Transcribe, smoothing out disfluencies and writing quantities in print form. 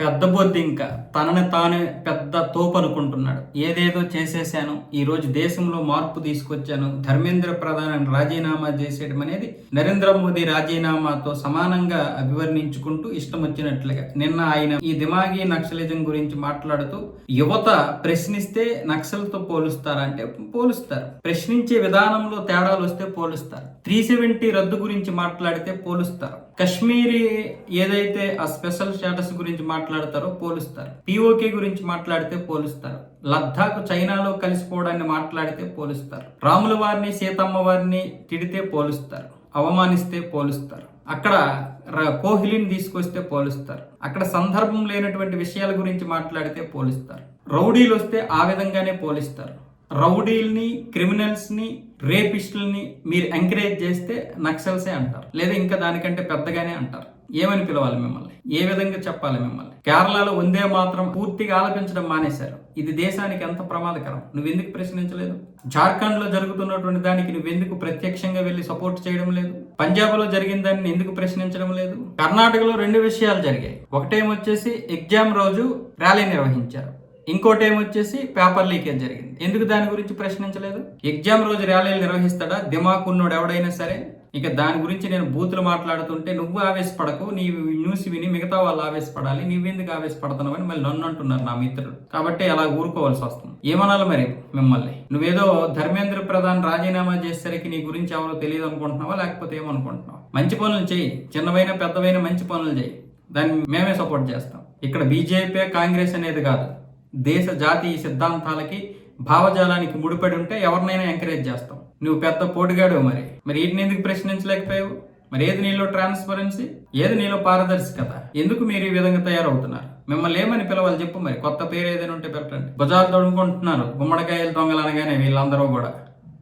పెద్ద బొద్ది ఇంకా తనని తానే పెద్ద తోపు అనుకుంటున్నాడు. ఏదేదో చేసేసాను, ఈ రోజు దేశంలో మార్పు తీసుకొచ్చాను, ధర్మేంద్ర ప్రధాన్ రాజీనామా చేసేయడం అనేది నరేంద్ర మోదీ రాజీనామాతో సమానంగా అభివర్ణించుకుంటూ ఇష్టం వచ్చినట్లుగా నిన్న ఆయన ఈ దిమాగి నక్సలిజం గురించి మాట్లాడుతూ యువత ప్రశ్నిస్తే నక్సల్తో పోలుస్తారా అంటే పోలుస్తారు, ప్రశ్నించే విధానంలో తేడాలు వస్తే పోలుస్తారు, 370 రద్దు గురించి మాట్లాడితే పోలుస్తారు, కశ్మీరీ ఏదైతే ఆ స్పెషల్ స్టేటస్ గురించి మాట్లాడతారో పోలుస్తారు, పిఓకే గురించి మాట్లాడితే పోలుస్తారు, లద్దాఖ్ చైనాలో కలిసిపోవడాన్ని మాట్లాడితే పోలుస్తారు, రాముల వారిని సీతమ్మ వారిని తిడితే పోలుస్తారు, అవమానిస్తే పోలుస్తారు, అక్కడ కోహ్లీని తీసుకొస్తే పోలుస్తారు, అక్కడ సందర్భం లేనటువంటి విషయాల గురించి మాట్లాడితే పోలుస్తారు, రౌడీలు వస్తే ఆ విధంగానే పోలిస్తారు. రౌడీల్ని, క్రిమినల్స్ ని, రేపిస్టుల్ని మీరు ఎంకరేజ్ చేస్తే నక్సల్సే అంటారు, లేదా ఇంకా దానికంటే పెద్దగానే అంటారు. ఏమని పిలవాలి మిమ్మల్ని? ఏ విధంగా చెప్పాలి మిమ్మల్ని? కేరళలో వందే మాత్రం పూర్తిగా ఆలపించడం మానేశారు. ఇది దేశానికి ఎంత ప్రమాదకరం. నువ్వెందుకు ప్రశ్నించలేదు? జార్ఖండ్ లో జరుగుతున్నటువంటి దానికి నువ్వెందుకు ప్రత్యక్షంగా వెళ్లి సపోర్ట్ చేయడం లేదు? పంజాబ్ లో జరిగిన దాన్ని ఎందుకు ప్రశ్నించడం లేదు? కర్ణాటకలో 2 విషయాలు జరిగాయి. ఒకటేమొచ్చేసి ఎగ్జామ్ రోజు ర్యాలీ నిర్వహించారు, ఇంకోటి ఏమొచ్చేసి పేపర్ లీకేజ్ జరిగింది. ఎందుకు దాని గురించి ప్రశ్నించలేదు? ఎగ్జామ్ రోజు ర్యాలీలు నిర్వహిస్తాడా దిమాకున్నోడు ఎవడైనా సరే? ఇక దాని గురించి నేను బూతులు మాట్లాడుతుంటే నువ్వు ఆవేశపడకు, నీ న్యూస్ విని మిగతా వాళ్ళు ఆవేశపడాలి, నువ్వెందుకు ఆవేశపడుతున్నావు అని మళ్ళీ నన్ను అంటున్నారు నా మిత్రులు. కాబట్టి అలా ఊరుకోవాల్సి వస్తుంది. ఏమనాలి మరి మిమ్మల్ని? నువ్వేదో ధర్మేంద్ర ప్రధాన్ రాజీనామా చేసేసరికి నీ గురించి ఎవరో తెలియదు అనుకుంటున్నావా, లేకపోతే ఏమనుకుంటున్నావు? మంచి పనులు చేయి, చిన్నవైన పెద్దవైన మంచి పనులు చేయి, దాన్ని మేమే సపోర్ట్ చేస్తాం. ఇక్కడ బీజేపీ కాంగ్రెస్ అనేది కాదు, దేశ జాతీయ సిద్ధాంతాలకి భావజాలానికి ముడిపడి ఉంటే ఎవరినైనా ఎంకరేజ్ చేస్తాం. నువ్వు పెద్ద పోటుగాడు, మరి వీటిని ఎందుకు ప్రశ్నించలేకపోయావు? మరి ఏది నీలో ట్రాన్స్పరెన్సీ, ఏది నీలో పారదర్శకత? ఎందుకు మీరు ఈ విధంగా తయారవుతున్నారు? మిమ్మల్ని ఏమని పిలవాలి చెప్పు? మరి కొత్త పేరు ఏదైనా ఉంటే పెట్టండి. భుజాలు తొడుముకుంటున్నారు గుమ్మడికాయలు దొంగలు అనగానే వీళ్ళందరూ కూడా.